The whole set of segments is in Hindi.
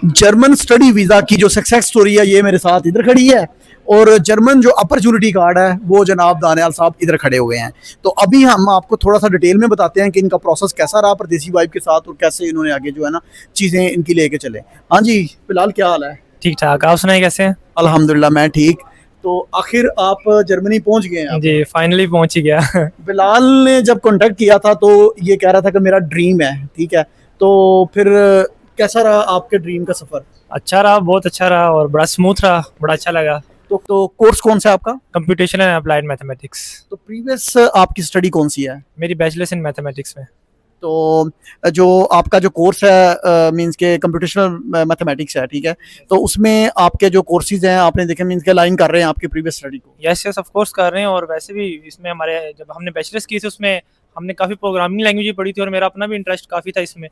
जर्मन स्टडी वीज़ा की जो सक्सेस स्टोरी है ये मेरे साथ इधर खड़ी है, और जर्मन जो अपॉर्चुनिटी कार्ड है वो जनाब दानियाल साहब इधर खड़े हुए हैं। तो अभी हम आपको थोड़ा सा डिटेल में बताते हैं कि इनका प्रोसेस कैसा रहा परदेसी वाइफ के साथ, और कैसे इन्होंने आगे जो है ना चीज़ें इनकी लेके चले। हाँ जी, फिलहाल क्या हाल है? ठीक ठाक। आप सुनाइए कैसे हैं? अल्हम्दुलिल्लाह मैं ठीक। तो आखिर आप जर्मनी पहुंच गए हैं आप? जी, फाइनली पहुंच ही गया। बिलाल ने जब कांटेक्ट किया था तो ये कह रहा था कि मेरा ड्रीम है, ठीक है। तो फिर कैसा रहा आपके ड्रीम का सफ़र? अच्छा रहा, बहुत अच्छा रहा और बड़ा स्मूथ रहा, बड़ा अच्छा लगा। तो कोर्स कौन सा है आपका? Computation and applied mathematics. तो प्रीवियस आपकी स्टडी कौन सी है? मेरी बैचलर्स इन मैथमेटिक्स में। तो जो आपका जो कोर्स है मींस के कंप्यूटेशनल मैथमेटिक्स है, ठीक है। तो उसमें आपके जो कोर्सेज हैं आपने देखे मींस के लाइन कर रहे हैं आपकी प्रीवियस स्टडी को? यस यस, ऑफ कोर्स कर रहे हैं। और वैसे भी इसमें हमारे जब हमने बैचलर्स की थी उसमें हमने काफ़ी प्रोग्रामिंग लैंग्वेज पढ़ी थी और मेरा अपना भी इंटरेस्ट काफ़ी था इसमें।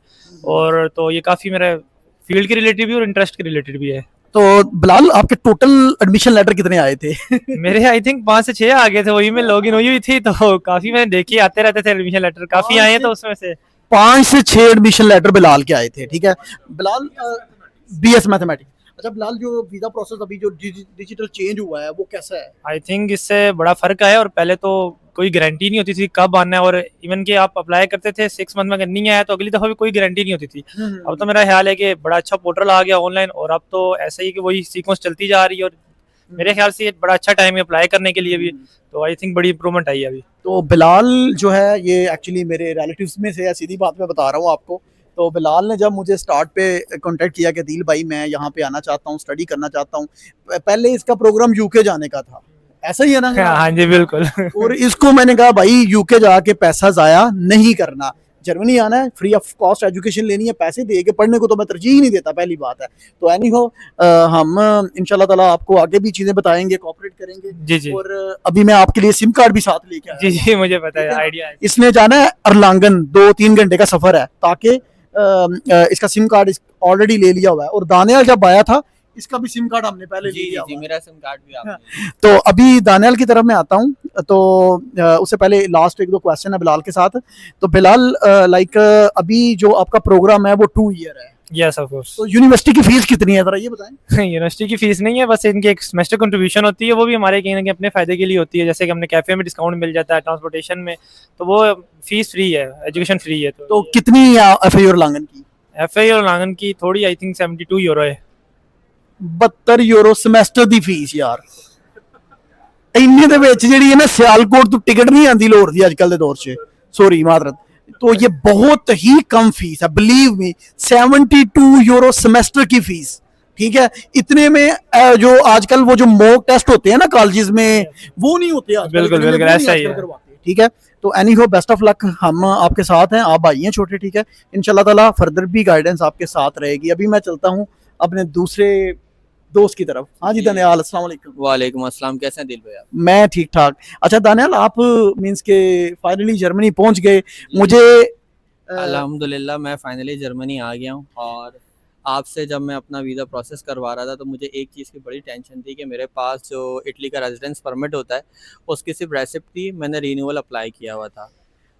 और तो ये काफ़ी मेरा फील्ड के रिलेटेड भी और इंटरेस्ट के रिलेटेड भी है। तो बिलाल आपके टोटल एडमिशन लेटर कितने आए थे? मेरे आई थिंक 5 से 6 आ गए थे, वही में लॉगिन हुई थी तो काफ़ी मैंने देखी आते रहते थे एडमिशन लेटर, काफ़ी आए हैं तो उसमें से 5 से 6 एडमिशन लेटर बिलाल के आए थे, ठीक है। Bilal BS mathematics. अच्छा बिलाल, जो वीज़ा प्रोसेस अभी जो डिजिटल चेंज हुआ है वो कैसा है? आई थिंक इससे बड़ा फर्क आया। और पहले तो कोई गारंटी नहीं होती थी कब आना है, और इवन कि आप अप्लाई करते थे 6 मंथ में अगर नहीं आया तो अगली दफा भी कोई गारंटी नहीं होती थी। अब तो मेरा ख्याल है कि बड़ा अच्छा पोर्टल आ गया ऑनलाइन, और अब तो ऐसा ही कि वही सीक्वेंस चलती जा रही है। और मेरे ख्याल से ये बड़ा अच्छा टाइम है अप्लाई करने के लिए भी। तो आई थिंक बड़ी इंप्रूवमेंट आई है अभी। तो बिलाल जो है ये एक्चुअली मेरे रिलेटिव्स में से है, सीधी बात मैं बता रहा हूँ आपको। तो बिलाल ने जब मुझे स्टार्ट पे कांटेक्ट किया कि दिल भाई मैं यहाँ पे आना चाहता हूँ, स्टडी करना चाहता हूँ, पहले इसका प्रोग्राम यूके जाने का था, ऐसा ही है ना? हाँ जी बिल्कुल। और इसको मैंने कहा भाई यूके जाके पैसा जाया नहीं करना, जर्मनी आना है, फ्री ऑफ कॉस्ट एजुकेशन लेनी है, पैसे दे के पढ़ने को तो मैं तरजीह ही नहीं देता, पहली बात है। तो एनी हो हम इंशाल्लाह ताला आपको आगे भी चीज़ें बताएंगे, कोऑपरेट करेंगे। जी जी और अभी मैं आपके लिए सिम कार्ड भी साथ लेके आया जी हूं। जी, मुझे पता ठीक है, है, आइडिया है। इसमें जाना है अरलांगन, 2-3 घंटे का सफ़र है, ताकि इसका सिम कार्ड ऑलरेडी ले लिया हुआ है। और दानियाल जब आया था इसका भी सिम कार्ड हमने पहले ले जी लिया जी, हुआ है। मेरा सिम कार्ड भी आपने तो अभी दानियाल की तरफ मैं आता हूँ। तो उससे पहले लास्ट 1-2 क्वेश्चन है बिलाल के साथ। तो बिलाल लाइक अभी जो आपका प्रोग्राम है वो 2 ईयर है, यस ऑफ कोर्स। तो यूनिवर्सिटी की फीस कितनी है जरा ये बताएं? यूनिवर्सिटी की फीस नहीं है, बस इनकी एक सेमेस्टर कंट्रीब्यूशन होती है, वो भी हमारे कहीं ना कहीं अपने फायदे के लिए होती है। जैसे कि हमने कैफे में डिस्काउंट मिल जाता है, ट्रांसपोर्टेशन में, तो वो फीस फ्री है, एजुकेशन फ्री है। तो कितनी FA और लांगन की? एफ आई और लांगन की थोड़ी आई थिंक 72 यूरो है। 72 यूरो ਸਮੈਸਟਰ ਦੀ ਫੀਸ ਯਾਰ। ਇੰਨੇ ਦੇ ਵਿੱਚ ਜਿਹੜੀ ਹੈ ਨਾ ਸਿਆਲਕੋਟ ਤੋਂ ਟਿਕਟ ਨਹੀਂ ਆਂਦੀ ਲਾਹੌਰ ਦੀ ਅੱਜਕੱਲ ਦੇ ਦੌਰ 'ਚ, सॉरी मादरत। तो ये बहुत ही कम फीस है, बिलीव मी, 72 यूरो सेमेस्टर की फीस, ठीक है। इतने में जो आजकल वो जो मॉक टेस्ट होते हैं ना कॉलेजेस में, वो नहीं होते आजकल, बिल्कुल बिल्कुल ऐसा ही है। ठीक है। तो एनी हो बेस्ट ऑफ लक, हम आपके साथ हैं, आप भाई हैं छोटे, ठीक है। इंशाल्लाह ताला फर्दर भी गाइडेंस आपके साथ रहेगी। अभी मैं चलता हूँ अपने दूसरे दोस्त की तरफ। हाँ जी दानियाल, अस्सलाम वालेकुम। वालेकुम अस्सलाम, कैसे हैं दिल भाई आप? मैं ठीक ठाक। अच्छा दानियाल, आप मींस के फाइनली जर्मनी पहुंच गए। मुझे अल्हम्दुलिल्लाह मैं फाइनली जर्मनी आ गया हूँ। और आपसे जब मैं अपना वीज़ा प्रोसेस करवा रहा था तो मुझे एक चीज़ की बड़ी टेंशन थी कि मेरे पास जो इटली का रेजिडेंस परमिट होता है उसकी सिर्फ रेसिप्ट थी, मैंने रीन्यूअल अप्लाई किया हुआ था।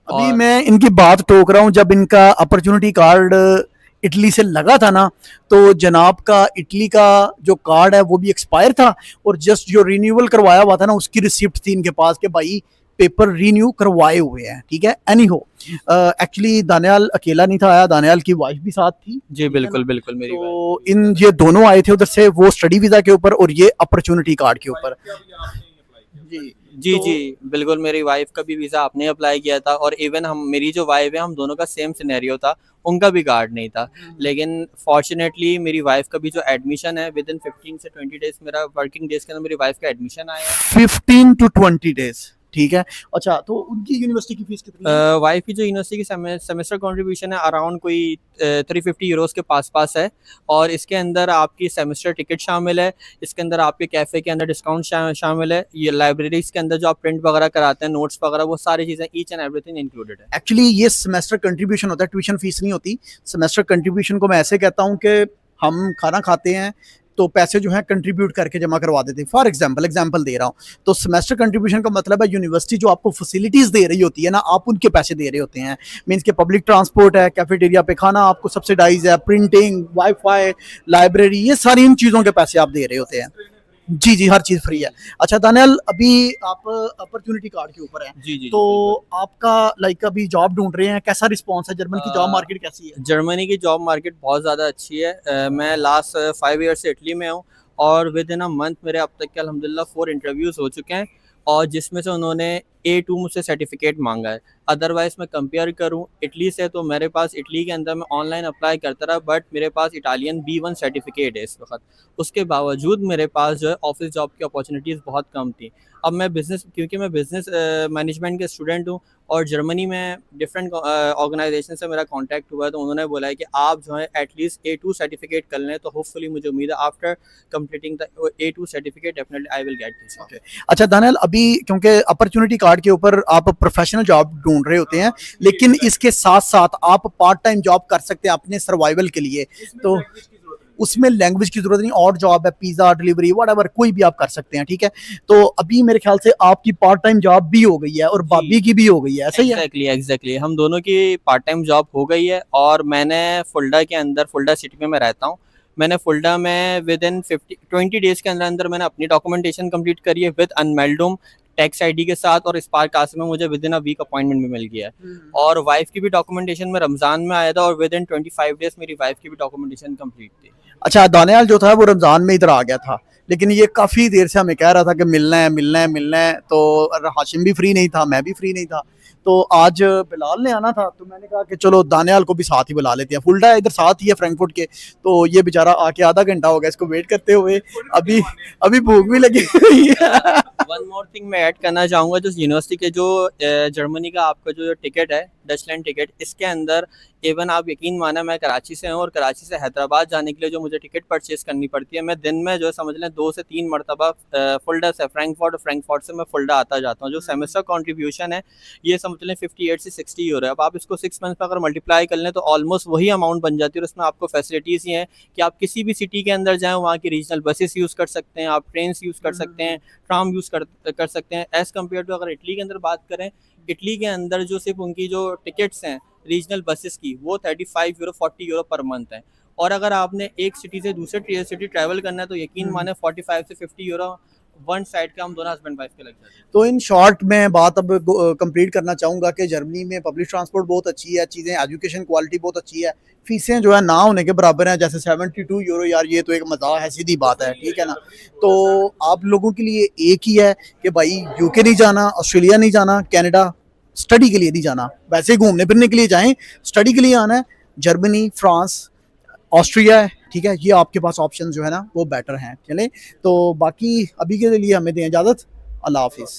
अभी और मैं इनकी बात टोक रहा हूँ, जब इनका अपॉर्चुनिटी कार्ड इटली से लगा था ना, तो जनाब का इटली का जो कार्ड है वो भी एक्सपायर था, और जस्ट जो रिन्यूअल करवाया हुआ था ना उसकी रिसिप्ट थी इनके पास कि भाई पेपर रीन्यू करवाए हुए हैं, ठीक है। एनी हो एक्चुअली दानियाल अकेला नहीं था आया, दानियाल की वाइफ भी साथ थी। जी बिल्कुल बिल्कुल, मेरी तो इन ये दोनों आए थे उधर से, वो स्टडी वीज़ा के ऊपर और ये अपॉर्चुनिटी कार्ड के ऊपर। जी जी तो जी बिल्कुल, मेरी वाइफ का भी वीज़ा आपने अप्लाई किया था। और इवन हम, मेरी जो वाइफ है, हम दोनों का सेम सिनेरियो था, उनका भी कार्ड नहीं था। लेकिन फॉर्चुनेटली मेरी वाइफ का भी जो एडमिशन है विद इन 15 से 20 डेज, मेरा वर्किंग डेज के अंदर मेरी वाइफ का एडमिशन आया है। 15 to 20 days, ठीक है। अच्छा तो उनकी यूनिवर्सिटी की फीस कितनी है? वाइफ की जो यूनिवर्सिटी की सेमेस्टर कंट्रीब्यूशन है अराउंड कोई 350 यूरोस के पास है। और इसके अंदर आपकी सेमेस्टर टिकट शामिल है, इसके अंदर आपके कैफ़े के अंदर डिस्काउंट शामिल है, ये लाइब्रेरीज के अंदर जो आप प्रिंट वगैरह कराते हैं, नोट्स वगैरह, वो सारी चीज़ें ईच एंड एवरीथिंग इंक्लूडेड है। एक्चुअली ये सेमेस्टर कंट्रीब्यूशन होता है, ट्यूशन फीस नहीं होती। सेमेस्टर कंट्रीब्यूशन को मैं ऐसे कहता हूँ कि हम खाना खाते हैं तो पैसे जो है कंट्रीब्यूट करके जमा करवा देते हैं। फॉर एग्जांपल दे रहा हूँ, तो सेमेस्टर कंट्रीब्यूशन का मतलब है यूनिवर्सिटी जो आपको फैसिलिटीज़ दे रही होती है ना, आप उनके पैसे दे रहे होते हैं। मीन्स के पब्लिक ट्रांसपोर्ट है, कैफेटेरिया पे खाना आपको सब्सिडाइज है, प्रिंटिंग, वाईफाई, लाइब्रेरी, ये सारी इन चीज़ों के पैसे आप दे रहे होते हैं। जी जी, हर चीज़ फ्री है। अच्छा दानियाल, अभी आप अपॉर्चुनिटी कार्ड के ऊपर हैं, जी जी तो आपका लाइक अभी जॉब ढूंढ रहे हैं, कैसा रिस्पांस है? जर्मन की जॉब मार्केट कैसी है? जर्मनी की जॉब मार्केट बहुत ज़्यादा अच्छी है। मैं लास्ट 5 ईयर से इटली में हूँ और विद इन अ मंथ मेरे अब तक के अल्हम्दुलिल्लाह 4 इंटरव्यूज़ हो चुके हैं और जिसमें से उन्होंने A2 मुझसे सर्टिफिकेट मांगा है। अदरवाइज़ मैं कंपेयर करूँ इटली से, तो मेरे पास इटली के अंदर मैं ऑनलाइन अप्लाई करता रहा, बट मेरे पास इटालियन B1 सर्टिफिकेट है इस वक्त। उसके बावजूद मेरे पास जो है ऑफिस जॉब की अपॉर्चुनिटीज़ बहुत कम थी। अब मैं क्योंकि मैं बिज़नेस मैनेजमेंट के स्टूडेंट हूँ और जर्मनी में डिफरेंट ऑर्गेनाइजेशन से मेरा कांटेक्ट हुआ है, तो उन्होंने बोला है कि आप जो है एटलीस्ट A2 सर्टिफिकेट कर लें, तो होपफुली मुझे उम्मीद है after completing the A2 certificate definitely I will get this. Okay. अच्छा दानियाल, अभी क्योंकि अपॉर्चुनिटी कार्ड के ऊपर आप प्रोफेशनल जॉब ढूंढ रहे होते हैं, लेकिन इसके साथ साथ आप पार्ट टाइम जॉब कर सकते हैं अपने सर्वाइवल के लिए, तो उसमें लैंग्वेज की जरूरत नहीं, और जॉब है, पिज्जा डिलीवरी व्हाटएवर, कोई भी आप कर सकते हैं, ठीक है? तो अभी मेरे ख्याल से आपकी पार्ट टाइम जॉब भी हो गई है और भाभी की भी हो गई है, ऐसा ही है? एग्जैक्टली हम दोनों की पार्ट टाइम जॉब हो गई है और मैंने फुल्डा के अंदर, फुल्डा सिटी में मैं रहता हूँ, मैंने फुल्डा में विद इन 20 डेज के अंदर अंदर मैंने अपनी डॉक्यूमेंटेशन कंप्लीट करी है विद अनमेल्डुम टैक्स आईडी के साथ, और स्पार्क कास्ट में मुझे within a week appointment भी मिल गया है। और वाइफ की भी डॉक्यूमेंटेशन में रमज़ान में आया था और विद इन 25 डेज मेरी वाइफ की भी डॉक्यूमेंटेशन कंप्लीट थी। अच्छा, दानियाल जो था वो रमजान में इधर आ गया था, लेकिन ये काफी देर से हमें कह रहा था कि मिलना है मिलना है मिलना है, तो हाशिम भी फ्री नहीं था, मैं भी फ्री नहीं था, तो आज बिलाल ने आना था, तो मैंने कहा कि चलो दानियाल को भी साथ ही बुला लेते हैं। फुल्डा इधर साथ ही है फ्रैंकफर्ट के, तो ये बेचारा आके आधा घंटा हो गया इसको वेट करते हुए, अभी अभी भूख भी लगी हुई है। वन मोर थिंग मैं ऐड करना चाहूँगा, जो यूनिवर्सिटी के जो जर्मनी का आपका जो टिकट है, डचलैंड टिकट, इसके अंदर इवन आप यकीन माना मैं कराची से हूँ और कराची से हैदराबाद जाने के लिए जो मुझे टिकट परचेज करनी पड़ती है, मैं दिन में जो समझ लें 2 से 3 मरतबा फुल्डा से फ्रैंकफर्ट और फ्रैंकफर्ट से मैं फुल्डा आता जाता हूँ। जो सेमेस्टर कॉन्ट्रीब्यूशन है ये समझ लें 58 से 60 यूरो है। अब आप इसको 6 मंथ पर अगर मल्टीप्लाई कर लें तो ऑलमोस्ट वही अमाउंट बन जाती है, और उसमें आपको फैसिलिटीज़ ये हैं कि आप किसी भी सिटी के अंदर जाएँ, वहाँ की रीजनल बसेस यूज़ कर सकते हैं, आप ट्रेन यूज़ कर सकते हैं, ट्राम यूज़ कर सकते हैं। एज़ कम्पेयर टू अगर इटली के अंदर बात करें, इटली के अंदर जो सिर्फ उनकी जो टिकट्स हैं रीजनल बसेस की, वो 35 यूरो 40 यूरो पर मंथ है, और अगर आपने एक सिटी से दूसरे सिटी ट्रैवल करना है तो यकीन माने 45 से 50 यूरो वन साइड का हम दोनों हस्बैंड वाइफ के लग जाते हैं। तो इन शॉर्ट मैं बात अब कंप्लीट करना चाहूँगा कि जर्मनी में पब्लिक ट्रांसपोर्ट बहुत अच्छी है, चीज़ें, एजुकेशन क्वालिटी बहुत अच्छी है, फीसें जो है ना होने के बराबर हैं, जैसे 72 यूरो, यार ये तो एक मजाक है, सीधी बात है, ठीक है ना? तो आप लोगों के लिए एक ही है कि भाई यूके नहीं जाना, ऑस्ट्रेलिया नहीं जाना, कनाडा स्टडी के लिए नहीं जाना, वैसे ही घूमने फिरने के लिए जाएं, स्टडी के लिए आना है, जर्मनी, फ्रांस, ऑस्ट्रिया है, ठीक है? ये आपके पास ऑप्शन जो है ना वो बेटर हैं। चलें, तो बाकी अभी के लिए हमें दें इजाज़त। अल्लाह हाफिज़।